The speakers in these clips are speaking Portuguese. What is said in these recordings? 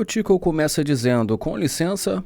O Tico começa dizendo com licença,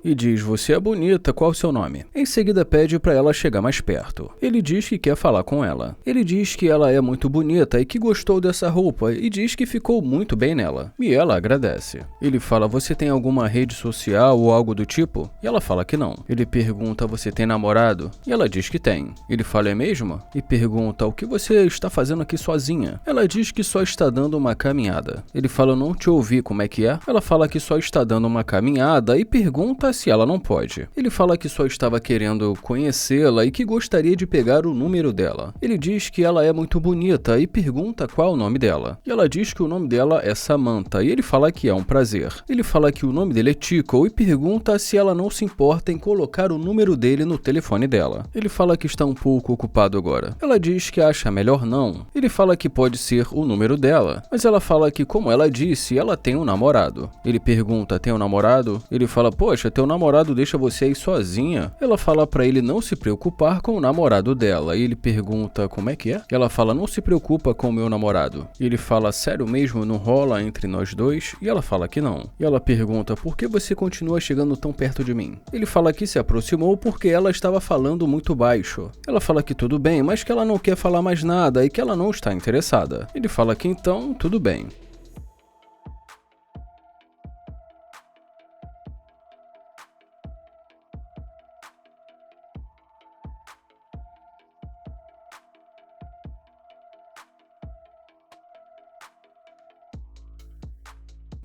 e diz você é bonita, qual o seu nome? Em seguida pede para ela chegar mais perto. Ele diz que quer falar com ela. Ele diz que ela é muito bonita e que gostou dessa roupa e diz que ficou muito bem nela. E ela agradece. Ele fala, você tem alguma rede social ou algo do tipo? E ela fala que não. Ele pergunta, você tem namorado? E ela diz que tem. Ele fala, é mesmo? E pergunta, o que você está fazendo aqui sozinha? Ela diz que só está dando uma caminhada. Ele fala, não te ouvi, como é que é? Ela fala que só está dando uma caminhada e pergunta se ela não pode. Ele fala que só estava querendo conhecê-la e que gostaria de pegar o número dela. Ele diz que ela é muito bonita e pergunta qual o nome dela. E ela diz que o nome dela é Samantha e ele fala que é um prazer. Ele fala que o nome dele é Tico e pergunta se ela não se importa em colocar o número dele no telefone dela. Ele fala que está um pouco ocupado agora. Ela diz que acha melhor não. Ele fala que pode ser o número dela, mas ela fala que, como ela disse, ela tem um namorado. Ele pergunta, tem um namorado? Ele fala, poxa, teu namorado deixa você aí sozinha. Ela fala pra ele não se preocupar com o namorado dela. E ele pergunta, como é que é? Ela fala, não se preocupa com o meu namorado. E ele fala, sério mesmo, não rola entre nós dois? E ela fala que não. E ela pergunta, por que você continua chegando tão perto de mim? Ele fala que se aproximou porque ela estava falando muito baixo. Ela fala que tudo bem, mas que ela não quer falar mais nada e que ela não está interessada. Ele fala que então, tudo bem.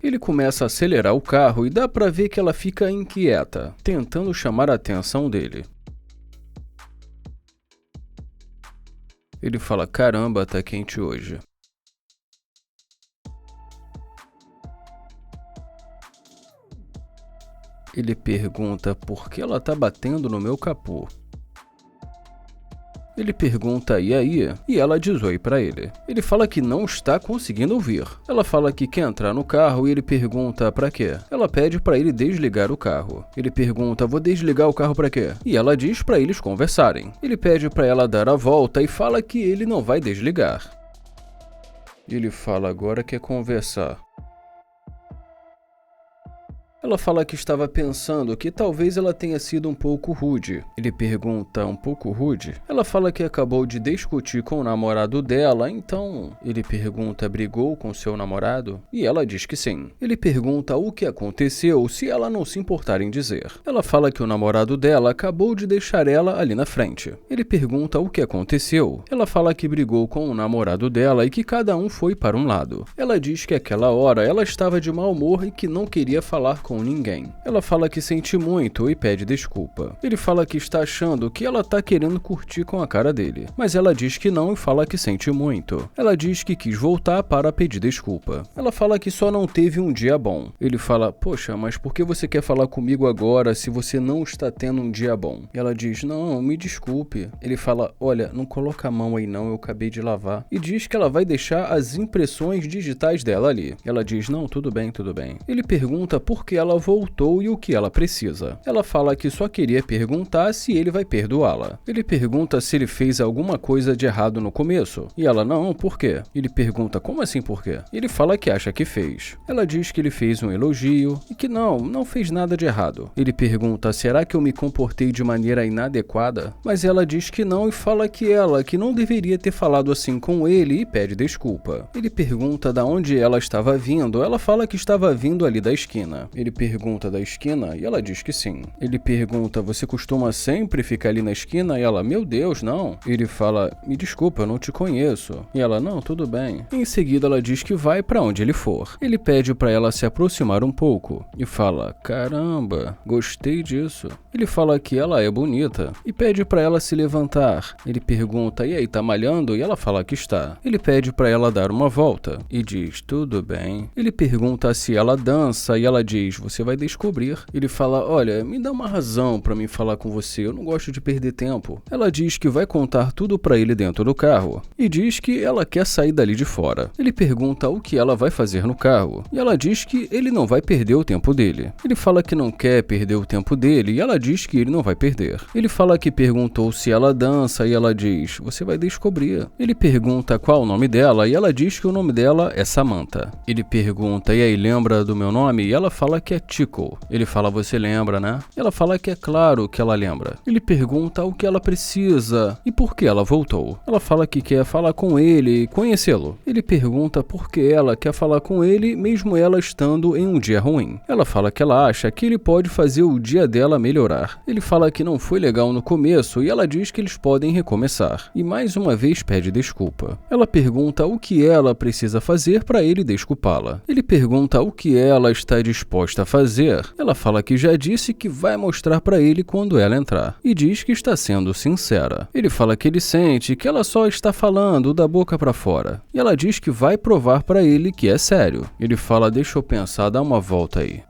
Ele começa a acelerar o carro e dá pra ver que ela fica inquieta, tentando chamar a atenção dele. Ele fala, caramba, tá quente hoje. Ele pergunta por que ela tá batendo no meu capô. Ele pergunta e aí? E ela diz oi pra ele. Ele fala que não está conseguindo ouvir. Ela fala que quer entrar no carro e ele pergunta pra quê? Ela pede pra ele desligar o carro. Ele pergunta, vou desligar o carro pra quê? E ela diz pra eles conversarem. Ele pede pra ela dar a volta e fala que ele não vai desligar. Ele fala, agora quer conversar. Ela fala que estava pensando que talvez ela tenha sido um pouco rude. Ele pergunta, um pouco rude? Ela fala que acabou de discutir com o namorado dela, então... Ele pergunta, brigou com seu namorado? E ela diz que sim. Ele pergunta o que aconteceu, se ela não se importar em dizer. Ela fala que o namorado dela acabou de deixar ela ali na frente. Ele pergunta o que aconteceu. Ela fala que brigou com o namorado dela e que cada um foi para um lado. Ela diz que aquela hora ela estava de mau humor e que não queria falar com ninguém. Ela fala que sente muito e pede desculpa. Ele fala que está achando que ela tá querendo curtir com a cara dele, mas ela diz que não e fala que sente muito. Ela diz que quis voltar para pedir desculpa. Ela fala que só não teve um dia bom. Ele fala, poxa, mas por que você quer falar comigo agora se você não está tendo um dia bom? E ela diz, não, me desculpe. Ele fala, olha, não coloca a mão aí não, eu acabei de lavar. E diz que ela vai deixar as impressões digitais dela ali. Ela diz, não, tudo bem, tudo bem. Ele pergunta por que ela voltou e o que ela precisa. Ela fala que só queria perguntar se ele vai perdoá-la. Ele pergunta se ele fez alguma coisa de errado no começo. E ela, não, por quê? Ele pergunta, como assim por quê? Ele fala que acha que fez. Ela diz que ele fez um elogio e que não fez nada de errado. Ele pergunta, será que eu me comportei de maneira inadequada? Mas ela diz que não e fala que não deveria ter falado assim com ele e pede desculpa. Ele pergunta de onde ela estava vindo. Ela fala que estava vindo ali da esquina. Ele pergunta da esquina e ela diz que sim. Ele pergunta, você costuma sempre ficar ali na esquina? E ela, meu Deus, não. Ele fala, me desculpa, eu não te conheço. E ela, não, tudo bem. Em seguida ela diz que vai pra onde ele for. Ele pede pra ela se aproximar um pouco e fala, caramba, gostei disso. Ele fala que ela é bonita e pede pra ela se levantar. Ele pergunta, e aí, tá malhando? E ela fala que está. Ele pede pra ela dar uma volta e diz, tudo bem. Ele pergunta se ela dança e ela diz, diz, você vai descobrir. Ele fala, olha, me dá uma razão pra mim falar com você, eu não gosto de perder tempo. Ela diz que vai contar tudo pra ele dentro do carro e diz que ela quer sair dali de fora. Ele pergunta o que ela vai fazer no carro e ela diz que ele não vai perder o tempo dele. Ele fala que não quer perder o tempo dele e ela diz que ele não vai perder. Ele fala que perguntou se ela dança e ela diz, você vai descobrir. Ele pergunta qual o nome dela e ela diz que o nome dela é Samantha. Ele pergunta, e aí, lembra do meu nome? E ela fala que é Tico. Ele fala, você lembra, né? Ela fala que é claro que ela lembra. Ele pergunta o que ela precisa e por que ela voltou. Ela fala que quer falar com ele e conhecê-lo. Ele pergunta por que ela quer falar com ele mesmo ela estando em um dia ruim. Ela fala que ela acha que ele pode fazer o dia dela melhorar. Ele fala que não foi legal no começo e ela diz que eles podem recomeçar. E mais uma vez pede desculpa. Ela pergunta o que ela precisa fazer para ele desculpá-la. Ele pergunta o que ela está disposta a fazer. Ela fala que já disse que vai mostrar para ele quando ela entrar. E diz que está sendo sincera. Ele fala que ele sente que ela só está falando da boca para fora. E ela diz que vai provar para ele que é sério. Ele fala, deixa eu pensar, dá uma volta aí.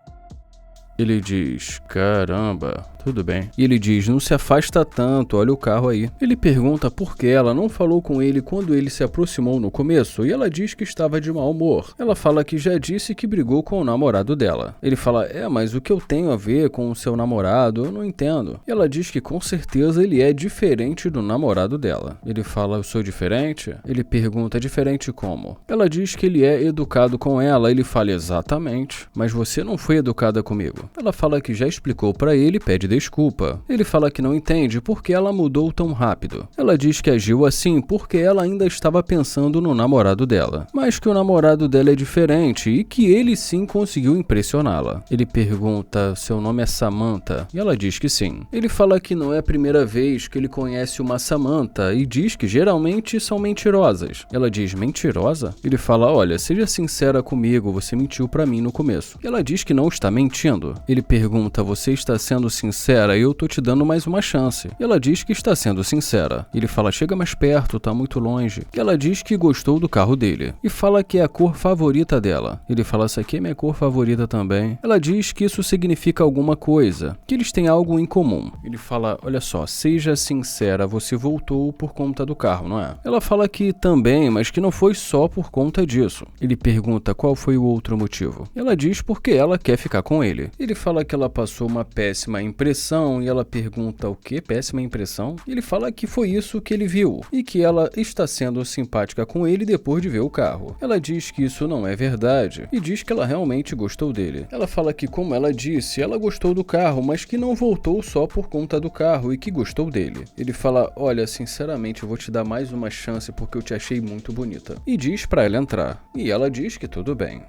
Ele diz, caramba, tudo bem. E ele diz, não se afasta tanto, olha o carro aí. Ele pergunta por que ela não falou com ele quando ele se aproximou no começo e ela diz que estava de mau humor. Ela fala que já disse que brigou com o namorado dela. Ele fala, mas o que eu tenho a ver com o seu namorado, eu não entendo. E ela diz que com certeza ele é diferente do namorado dela. Ele fala, eu sou diferente? Ele pergunta, diferente como? Ela diz que ele é educado com ela. Ele fala, exatamente, mas você não foi educada comigo. Ela fala que já explicou pra ele e pede desculpa. Ele fala que não entende porque ela mudou tão rápido. Ela diz que agiu assim porque ela ainda estava pensando no namorado dela, mas que o namorado dela é diferente e que ele sim conseguiu impressioná-la. Ele pergunta, seu nome é Samantha? E ela diz que sim. Ele fala que não é a primeira vez que ele conhece uma Samantha e diz que geralmente são mentirosas. Ela diz, mentirosa? Ele fala, olha, seja sincera comigo, você mentiu pra mim no começo. E ela diz que não está mentindo. Ele pergunta, você está sendo sincera e eu tô te dando mais uma chance. E ela diz que está sendo sincera. Ele fala, chega mais perto, tá muito longe. E ela diz que gostou do carro dele. E fala que é a cor favorita dela. Ele fala, essa aqui é minha cor favorita também. Ela diz que isso significa alguma coisa, que eles têm algo em comum. Ele fala, olha só, seja sincera, você voltou por conta do carro, não é? Ela fala que também, mas que não foi só por conta disso. Ele pergunta qual foi o outro motivo. Ela diz porque ela quer ficar com ele. Ele fala que ela passou uma péssima impressão e ela pergunta o que? Péssima impressão? Ele fala que foi isso que ele viu e que ela está sendo simpática com ele depois de ver o carro. Ela diz que isso não é verdade e diz que ela realmente gostou dele. Ela fala que, como ela disse, ela gostou do carro, mas que não voltou só por conta do carro e que gostou dele. Ele fala, olha, sinceramente eu vou te dar mais uma chance porque eu te achei muito bonita. E diz pra ela entrar. E ela diz que tudo bem.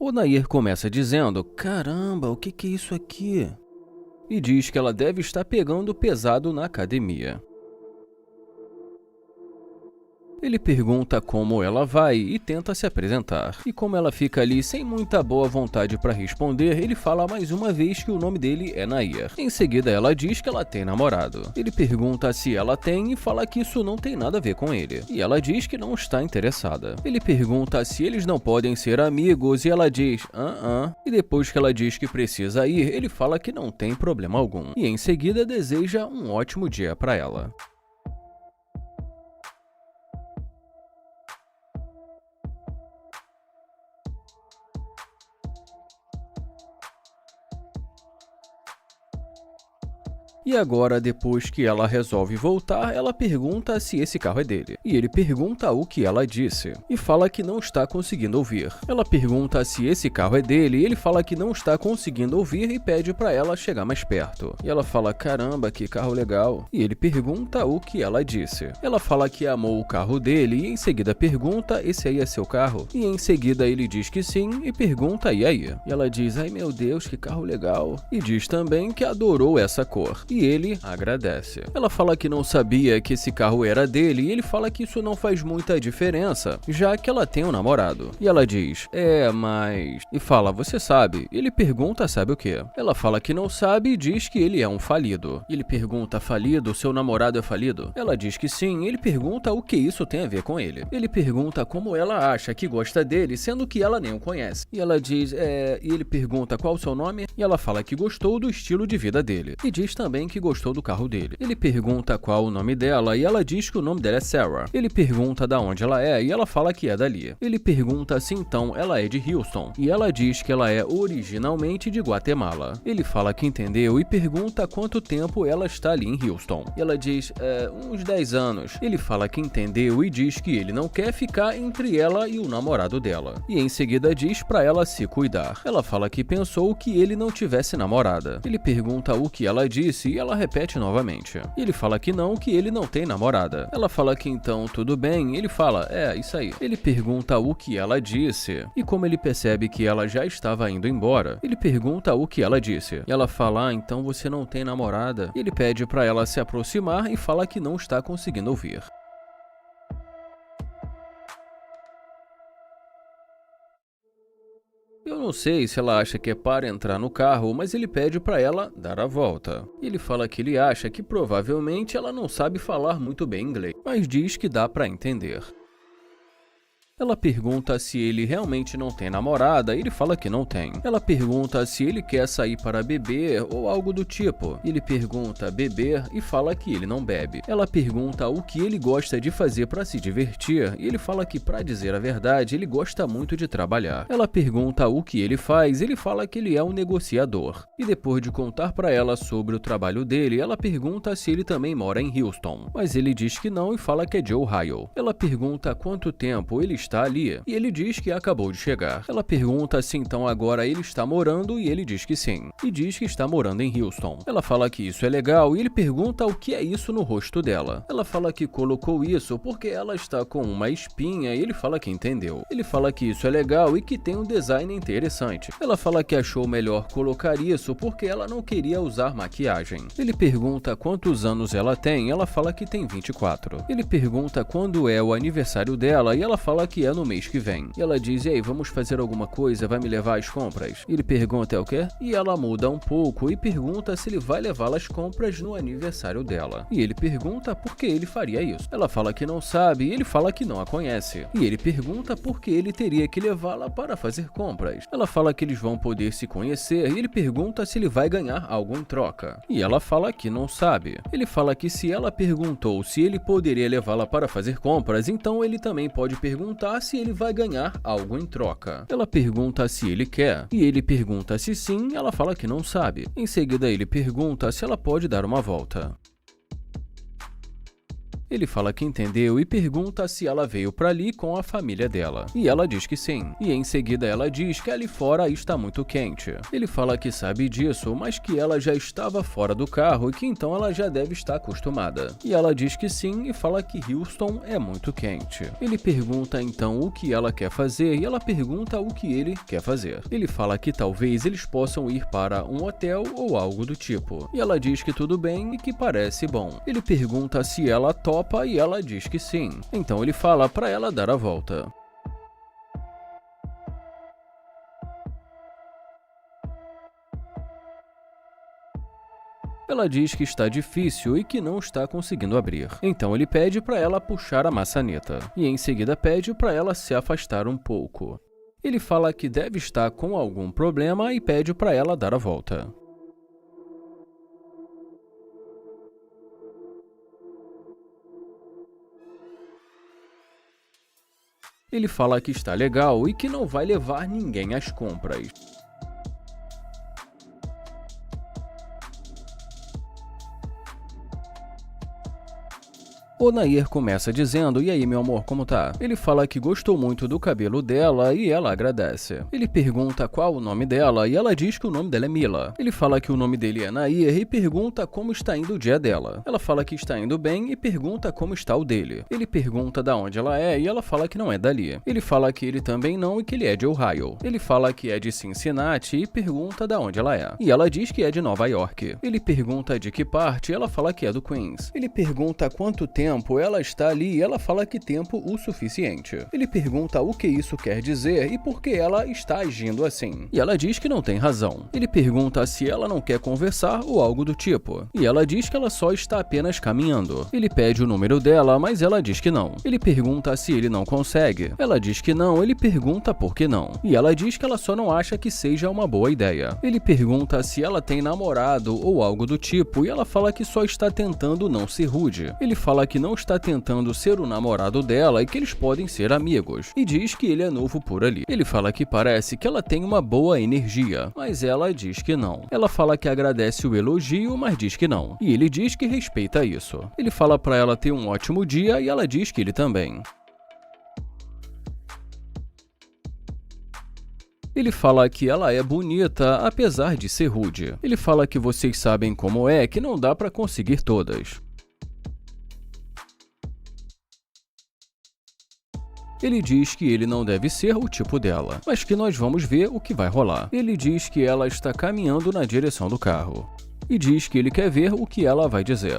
O Nair começa dizendo, caramba, o que é isso aqui? E diz que ela deve estar pegando pesado na academia. Ele pergunta como ela vai e tenta se apresentar. E como ela fica ali sem muita boa vontade para responder, ele fala mais uma vez que o nome dele é Nair. Em seguida, ela diz que ela tem namorado. Ele pergunta se ela tem e fala que isso não tem nada a ver com ele. E ela diz que não está interessada. Ele pergunta se eles não podem ser amigos e ela diz, E depois que ela diz que precisa ir, ele fala que não tem problema algum. E em seguida, deseja um ótimo dia para ela. E agora, depois que ela resolve voltar, ela pergunta se esse carro é dele. E ele pergunta o que ela disse. E fala que não está conseguindo ouvir. Ela pergunta se esse carro é dele e ele fala que não está conseguindo ouvir e pede para ela chegar mais perto. E ela fala, caramba, que carro legal. E ele pergunta o que ela disse. Ela fala que amou o carro dele e em seguida pergunta, esse aí é seu carro? E em seguida ele diz que sim e pergunta, e aí? E ela diz, ai meu Deus, que carro legal. E diz também que adorou essa cor. e ele agradece. Ela fala que não sabia que esse carro era dele e ele fala que isso não faz muita diferença, já que ela tem um namorado. E ela diz, mas... E fala, você sabe? Ele pergunta, sabe o quê? Ela fala que não sabe e diz que ele é um falido. Ele pergunta, falido? Seu namorado é falido? Ela diz que sim. Ele pergunta o que isso tem a ver com ele. Ele pergunta como ela acha que gosta dele, sendo que ela nem o conhece. E ela diz, E ele pergunta qual o seu nome? E ela fala que gostou do estilo de vida dele. E diz também que gostou do carro dele. Ele pergunta qual o nome dela e ela diz que o nome dela é Sarah. Ele pergunta da onde ela é e ela fala que é dali. Ele pergunta se então ela é de Houston. E ela diz que ela é originalmente de Guatemala. Ele fala que entendeu e pergunta quanto tempo ela está ali em Houston. E ela diz, uns 10 anos. Ele fala que entendeu e diz que ele não quer ficar entre ela e o namorado dela. E em seguida diz pra ela se cuidar. Ela fala que pensou que ele não tivesse namorada. Ele pergunta o que ela disse e ela repete novamente. E ele fala que ele não tem namorada. Ela fala que então tudo bem. Ele fala, isso aí. Ele pergunta o que ela disse. E como ele percebe que ela já estava indo embora, ele pergunta o que ela disse. E ela fala, então você não tem namorada. E ele pede pra ela se aproximar e fala que não está conseguindo ouvir. Eu não sei se ela acha que é para entrar no carro, mas ele pede para ela dar a volta. Ele fala que ele acha que provavelmente ela não sabe falar muito bem inglês, mas diz que dá para entender. Ela pergunta se ele realmente não tem namorada e ele fala que não tem. Ela pergunta se ele quer sair para beber ou algo do tipo. Ele pergunta beber e fala que ele não bebe. Ela pergunta o que ele gosta de fazer para se divertir e ele fala que, para dizer a verdade, ele gosta muito de trabalhar. Ela pergunta o que ele faz e ele fala que ele é um negociador. E depois de contar para ela sobre o trabalho dele, ela pergunta se ele também mora em Houston. Mas ele diz que não e fala que é de Ohio. Ela pergunta quanto tempo ele está ali, e ele diz que acabou de chegar. Ela pergunta se então agora ele está morando e ele diz que sim, e diz que está morando em Houston. Ela fala que isso é legal e ele pergunta o que é isso no rosto dela. Ela fala que colocou isso porque ela está com uma espinha e ele fala que entendeu. Ele fala que isso é legal e que tem um design interessante. Ela fala que achou melhor colocar isso porque ela não queria usar maquiagem. Ele pergunta quantos anos ela tem, ela fala que tem 24. Ele pergunta quando é o aniversário dela e ela fala que é no mês que vem. E ela diz, ei, vamos fazer alguma coisa, vai me levar às compras? Ele pergunta, é o quê? E ela muda um pouco e pergunta se ele vai levá-la às compras no aniversário dela. E ele pergunta por que ele faria isso. Ela fala que não sabe e ele fala que não a conhece. E ele pergunta por que ele teria que levá-la para fazer compras. Ela fala que eles vão poder se conhecer e ele pergunta se ele vai ganhar algo em troca. E ela fala que não sabe. Ele fala que se ela perguntou se ele poderia levá-la para fazer compras, então ele também pode perguntar se ele vai ganhar algo em troca. Ela pergunta se ele quer, e ele pergunta se sim, ela fala que não sabe. Em seguida ele pergunta se ela pode dar uma volta. Ele fala que entendeu e pergunta se ela veio para ali com a família dela. E ela diz que sim. E em seguida ela diz que ali fora está muito quente. Ele fala que sabe disso, mas que ela já estava fora do carro e que então ela já deve estar acostumada. E ela diz que sim e fala que Houston é muito quente. Ele pergunta então o que ela quer fazer e ela pergunta o que ele quer fazer. Ele fala que talvez eles possam ir para um hotel ou algo do tipo. E ela diz que tudo bem e que parece bom. Ele pergunta se ela topa e ela diz que sim. Então ele fala para ela dar a volta. Ela diz que está difícil e que não está conseguindo abrir. Então ele pede para ela puxar a maçaneta. E em seguida pede para ela se afastar um pouco. Ele fala que deve estar com algum problema e pede para ela dar a volta. Ele fala que está legal e que não vai levar ninguém às compras. O Nair começa dizendo: "E aí, meu amor, como tá?" Ele fala que gostou muito do cabelo dela e ela agradece. Ele pergunta qual o nome dela e ela diz que o nome dela é Mila. Ele fala que o nome dele é Nair e pergunta como está indo o dia dela. Ela fala que está indo bem e pergunta como está o dele. Ele pergunta da onde ela é e ela fala que não é dali. Ele fala que ele também não e que ele é de Ohio. Ele fala que é de Cincinnati e pergunta da onde ela é. E ela diz que é de Nova York. Ele pergunta de que parte e ela fala que é do Queens. Ele pergunta quanto tempo ela está ali e ela fala que tempo o suficiente. Ele pergunta o que isso quer dizer e por que ela está agindo assim. E ela diz que não tem razão. Ele pergunta se ela não quer conversar ou algo do tipo. E ela diz que ela só está apenas caminhando. Ele pede o número dela, mas ela diz que não. Ele pergunta se ele não consegue. Ela diz que não. Ele pergunta por que não. E ela diz que ela só não acha que seja uma boa ideia. Ele pergunta se ela tem namorado ou algo do tipo e ela fala que só está tentando não ser rude. Ele fala que não está tentando ser o namorado dela e que eles podem ser amigos. E diz que ele é novo por ali. Ele fala que parece que ela tem uma boa energia, mas ela diz que não. Ela fala que agradece o elogio, mas diz que não. E ele diz que respeita isso. Ele fala pra ela ter um ótimo dia e ela diz que ele também. Ele fala que ela é bonita, apesar de ser rude. Ele fala que vocês sabem como é, que não dá pra conseguir todas. Ele diz que ele não deve ser o tipo dela, mas que nós vamos ver o que vai rolar. Ele diz que ela está caminhando na direção do carro. E diz que ele quer ver o que ela vai dizer.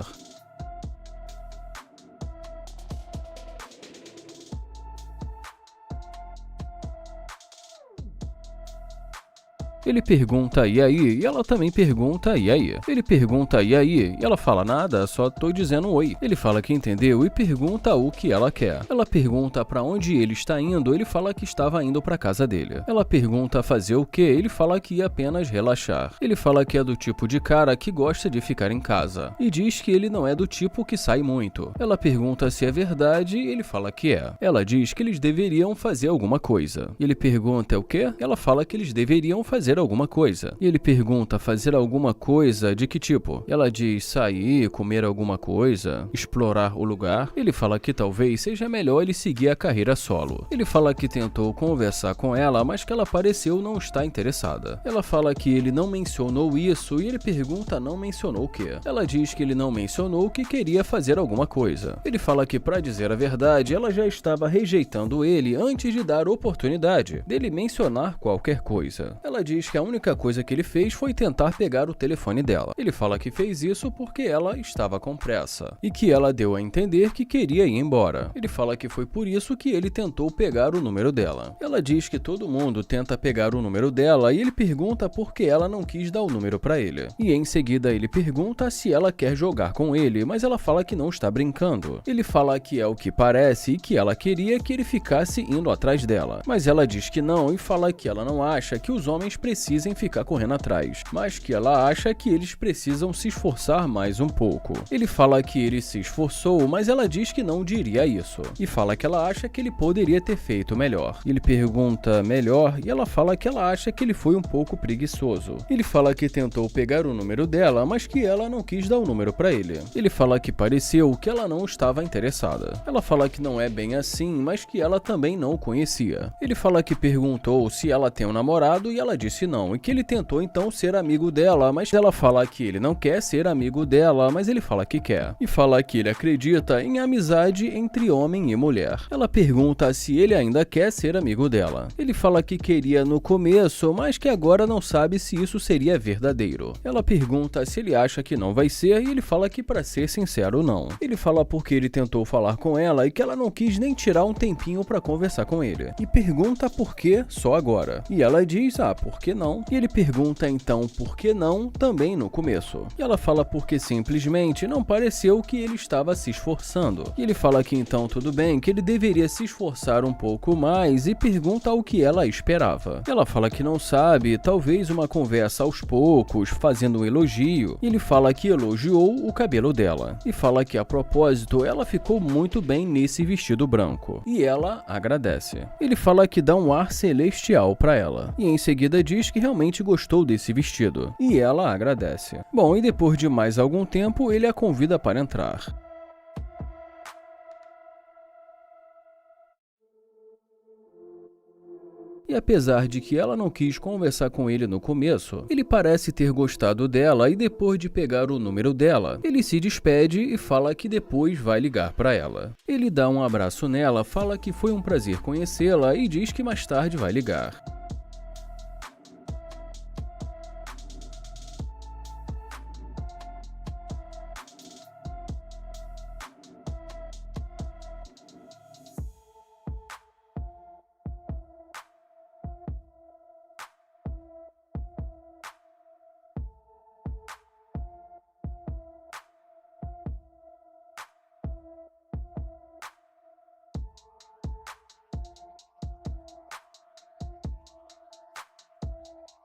Ele pergunta "e aí?" e ela também pergunta "e aí?". Ele pergunta "e aí?" e ela fala "nada, só tô dizendo oi". Ele fala que entendeu e pergunta o que ela quer. Ela pergunta pra onde ele está indo, ele fala que estava indo pra casa dele. Ela pergunta fazer o quê, ele fala que ia apenas relaxar. Ele fala que é do tipo de cara que gosta de ficar em casa. E diz que ele não é do tipo que sai muito. Ela pergunta se é verdade e ele fala que é. Ela diz que eles deveriam fazer alguma coisa. Ele pergunta o quê? Ela fala que eles deveriam fazer alguma coisa. E ele pergunta fazer alguma coisa de que tipo? Ela diz sair, comer alguma coisa, explorar o lugar. Ele fala que talvez seja melhor ele seguir a carreira solo. Ele fala que tentou conversar com ela, mas que ela pareceu não estar interessada. Ela fala que ele não mencionou isso e ele pergunta não mencionou o quê? Ela diz que ele não mencionou que queria fazer alguma coisa. Ele fala que, pra dizer a verdade, ela já estava rejeitando ele antes de dar oportunidade dele mencionar qualquer coisa. Ela diz que a única coisa que ele fez foi tentar pegar o telefone dela. Ele fala que fez isso porque ela estava com pressa e que ela deu a entender que queria ir embora. Ele fala que foi por isso que ele tentou pegar o número dela. Ela diz que todo mundo tenta pegar o número dela e ele pergunta por que ela não quis dar o número pra ele. E em seguida ele pergunta se ela quer jogar com ele, mas ela fala que não está brincando. Ele fala que é o que parece e que ela queria que ele ficasse indo atrás dela. Mas ela diz que não e fala que ela não acha que os homens precisem ficar correndo atrás, mas que ela acha que eles precisam se esforçar mais um pouco. Ele fala que ele se esforçou, mas ela diz que não diria isso. E fala que ela acha que ele poderia ter feito melhor. Ele pergunta melhor e ela fala que ela acha que ele foi um pouco preguiçoso. Ele fala que tentou pegar o número dela, mas que ela não quis dar o número pra ele. Ele fala que pareceu que ela não estava interessada. Ela fala que não é bem assim, mas que ela também não o conhecia. Ele fala que perguntou se ela tem um namorado e ela disse não, e que ele tentou então ser amigo dela, mas ela fala que ele não quer ser amigo dela, mas ele fala que quer. E fala que ele acredita em amizade entre homem e mulher. Ela pergunta se ele ainda quer ser amigo dela. Ele fala que queria no começo, mas que agora não sabe se isso seria verdadeiro. Ela pergunta se ele acha que não vai ser e ele fala que, pra ser sincero, não. Ele fala porque ele tentou falar com ela e que ela não quis nem tirar um tempinho pra conversar com ele. E pergunta por que só agora. E ela diz por que não? E ele pergunta então por que não também no começo. E ela fala porque simplesmente não pareceu que ele estava se esforçando. E ele fala que então tudo bem, que ele deveria se esforçar um pouco mais e pergunta o que ela esperava. Ela fala que não sabe, talvez uma conversa aos poucos, fazendo um elogio. E ele fala que elogiou o cabelo dela. E fala que a propósito ela ficou muito bem nesse vestido branco. E ela agradece. Ele fala que dá um ar celestial pra ela. E em seguida diz que realmente gostou desse vestido. E ela agradece. Bom, e depois de mais algum tempo, ele a convida para entrar. E apesar de que ela não quis conversar com ele no começo, ele parece ter gostado dela e depois de pegar o número dela, ele se despede e fala que depois vai ligar para ela. Ele dá um abraço nela, fala que foi um prazer conhecê-la e diz que mais tarde vai ligar.